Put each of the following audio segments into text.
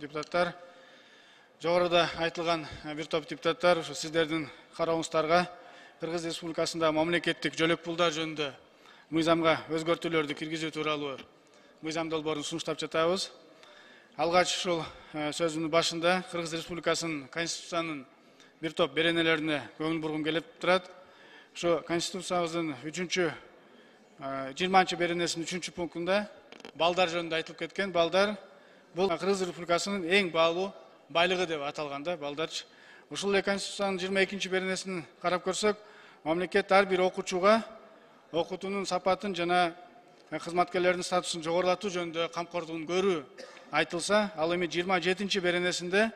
депутаттар. Жогоруда айтылган бир топ депутаттар ушу сиздердин карооңуздарга Кыргыз Республикасында мамлекеттик жөлөк пулдар жөнүндө мыйзамга өзгөртүүлөрдү киргизүү тууралуу мыйзам долбоорун сунуштап жатабыз. Алгач ушул сөзүмдүн башында Кыргыз Республикасынын Конституциянын бир топ беренелерине көңүл бургум келип турат. Ушу Конституциябыздын 20 беренесинин 3 пунктунда балдар жөнүндө айтылып кеткен. Балдар бул Кыргыз Республикасынын эң баалуу байлыгы деп аталганда балдарчы. Ушул эле Конституциянын 22 беренесин карап көрсөк, мамлекет ар бир окуучуга окутуунун сапатын жана кызматкерлердин статусун жогорулатуу жөнүндө камкордугун көрүү айтылса, ал эми 27 беренесинде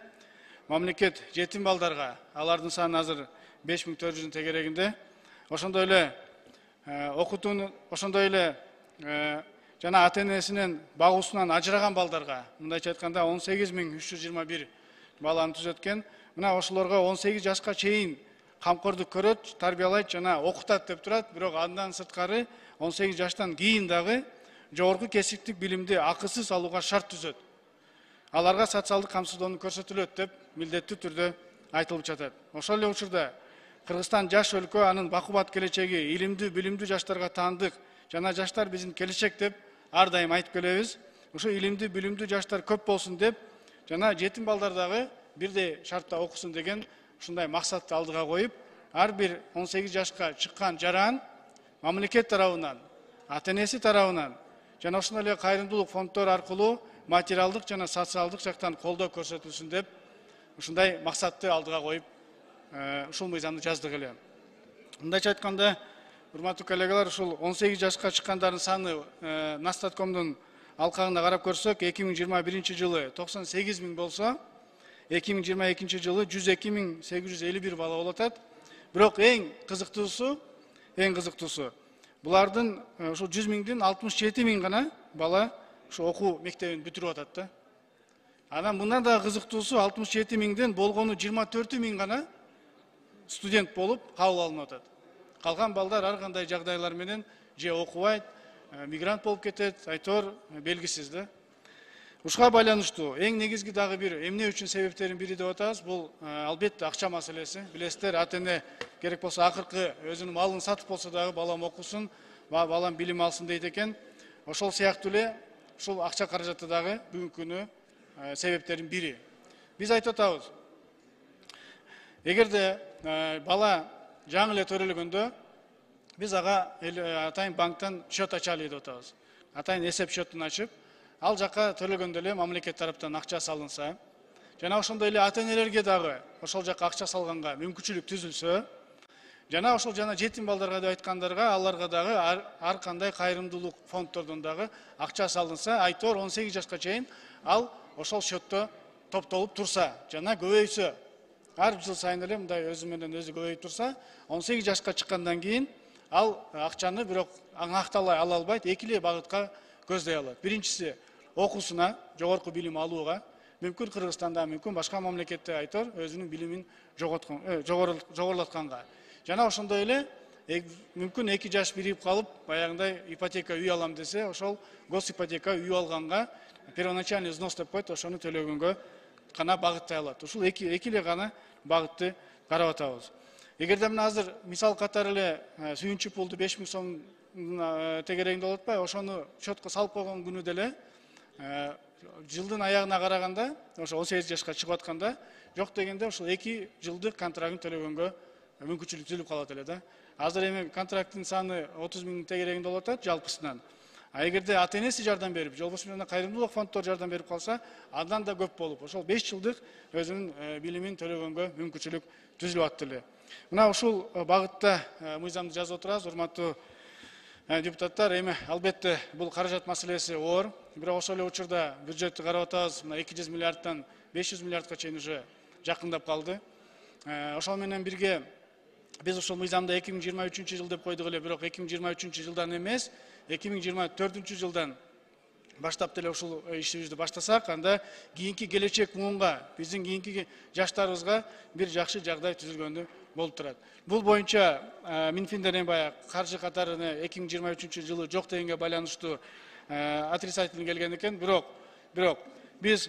мамлекет жетим балдарга, алардын саны азыр 5400 тегерегинде, ошондой эле окутууну, ошондой эле жана ата-энесинин багуусунан ажыраган балдарга, мындайча айтканда 18321 баланы түзөткөн. Мына ошолорго 18 жашка чейин камкордук көрөт, тарбиялайт жана окутат деп турат. Бирок андан сырткары 18 жаштан кийин дагы жогорку кесиптик билимди акысыз алууга шарт түзөт. Аларга социалдык камсыздоону көрсөтүлөт деп милдеттүү түрдө айтылып жатат. Ошол эле учурда Кыргызстан жаш өлкө, анын бакубат келечеги илимдүү, билимдүү жаштарга таандык жана жаштар биздин келечек деп ар дайым айтып келебиз. Ошо илимдүү, билимдүү жаштар көп болсун деп жана жетим балдар дагы бирдей шартта окусун деген ушундай максатты алдыга коюп, ар бир 18 жашка чыккан жаран мамлекет тарабынан, ата-энеси тарабынан жана ошондой эле кайрымдуулук фонддор аркылуу материалдык жана социалдык жактан колдоо көрсөтүлсүн деп ушундай максатты алдыга коюп ушул мыйзамды жаздык эле. Мындайча айтканда, урматтуу коллегалар, ушул 18 жашка чыккандардын саны Настаткомдун алкагында карап көрсөк, 2021 жылы 98 000 болсо, 2022 жылы 102 851 бала болуп атат. Бирок эң кызыктуусу, булардын ушул 100 000дин 67 000 гана бала ушу окуу мектебин бүтүрүп атат да. Анан мындан да кызыктуусу 67 000ден болгону 24 000 гана студент болуп кабыл алынып атат. Калган балдар ар кандай жагдайлар менен же окубайт, мигрант болуп кетет, айтор белгисиз да. Ушуга байланыштуу эң негизги дагы бир эмне үчүн себептерин бири деп атабыз, бул албетте акча маселеси. Билесиздер, ата-эне керек болсо акыркы өзүнүн малын сатып болсо дагы балам окусун, балам билим алсын дейт экен. Ошол сыяктуу эле ушул акча каражаты дагы бүгүнкү күнү себептердин бири. Биз айтып атабыз, эгерде бала жаңы эле төрөлгөндө биз ага атайын банктан счет ачалы деп атабыз. Атайын эсеп счетун ачып, ал жака төлөгөндө эле мамлекет тараптан акча салынса, жана ошондой эле ата-энелерге дагы ошол жака акча салганга мүмкүнчүлүк түзүлсө, жана ошол жана жетим балдарга деп айткандарга, аларга дагы ар кандай кайрымдуулук фонддордон дагы акча салынса, айтор 18 жашка чейин ал ошол счетто топтолуп турса, жана көбөйсө, ар жыл сайын эле мындай өзү менен өзү көбөйүп турса, 18 жашка чыккандан кийин ал акчаны бирок аңакталай ала албайт, эки эле багытка көздөй алат. Биринчиси окуусуна, жогорку билим алууга, мүмкүн Кыргызстанда, мүмкүн башка мамлекетте айтор өзүнүн билимин жогорулатканга. Жана ошондой эле мүмкүн 2 жаш бирип калып, баягындай ипотека үй алам десе, ошол госипотека үй алганга первоначальный взнос деп коет, ошону төлөгөнгө гана багыттай алат. Ушул эки эле гана багытты карап атабыз. Эгерде мына азыр мисал катары эле сүйүнчү пулду 5000 сом тегерегинде болуп атпайбы, ошону счетко салып койгон күнү деле жылдын аягына караганда, ошо 18 жашка чыгып атканда, жок дегенде ушул 2 жылдык контрактын төлөгөнгө мүмкүнчүлүк түзүлүп калат эле да. Азыр эми контракттын саны 30 000 тегерегинде болуп атат жалпысынан. А эгерде ата-энеси жардам берип, же болбосо кайрымдуулук фонддор жардам берип калса, андан да көп болуп, ошол 5 жылдык өзүнүн билимин төлөгөнгө мүмкүнчүлүк түзүлүп атты эле. Мына ушул багытта мыйзамды жазып отурабыз, урматтуу депутаттар. Эми албетте бул каражат маселеси оор, бирок ошол эле учурда бюджетти карап атабыз, мына 200 миллиардтан 500 миллиардка чейин уже жакындап калды. Ошол менен бирге биз ушул мыйзамда 2023 жыл деп койдук эле, бирок 2023 жылдан эмес, 2024 жылдан баштап деле ушул ишибизди баштасак, анда кийинки келечек муунга, биздин кийинки жаштарыбызга бир жакшы жагдай түзүлгөнү болуп турат. Бул боюнча Минфинден баягы каржы катарыны 2023 жылы жок дегенге байланыштуу отрицательный келген экен, бирок Биз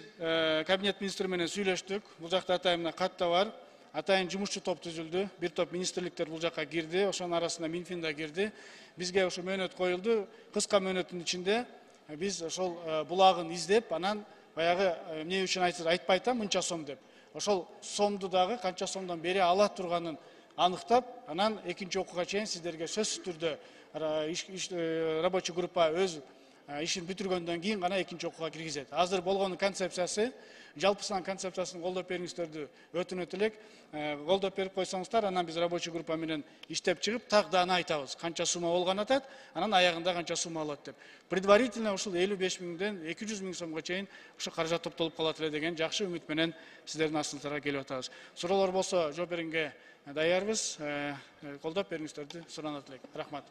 кабинет министри менен сүйлөштүк. Бул жакта атайын мына кат да бар. Атайын жумушчу топ түзүлдү. Бир топ министрликтер бул жакка кирди. Ошонун арасында Минфин да кирди. Бизге ошо мөөнөт коюлду. Кыска мөөнөттүн ичинде биз ошол булагын издеп, анан баягы эмне үчүн айтпай атам мынча сом деп. Ошол сомду дагы канча сомдон бере ала турганын аныктап, анан экинчи окууга чейин сиздерге сөзсүз түрдө рабочий группа өз ишин бүтүргөндөн кийин гана экинчи окууга киргизет. Азыр болгонун концепциясы, жалпысынан концепциясын колдоп бериңиздерди өтүнөт элек. Колдоп берип койсоңуздар, анан биз рабочий группа менен иштеп чыгып, так даана айтабыз. Канча сумма болгон атат, анан аягында канча сумма алат деп. Предварительно ушул 55 миңден 200 миң сомго чейин ушу каражат топтолуп калат эле деген жакшы үмүт менен сиздердин астыңыздарга келип атабыз. Суроолор болсо жооп бергенге даярбыз. Колдоп бериңиздерди суранат элек. Рахмат.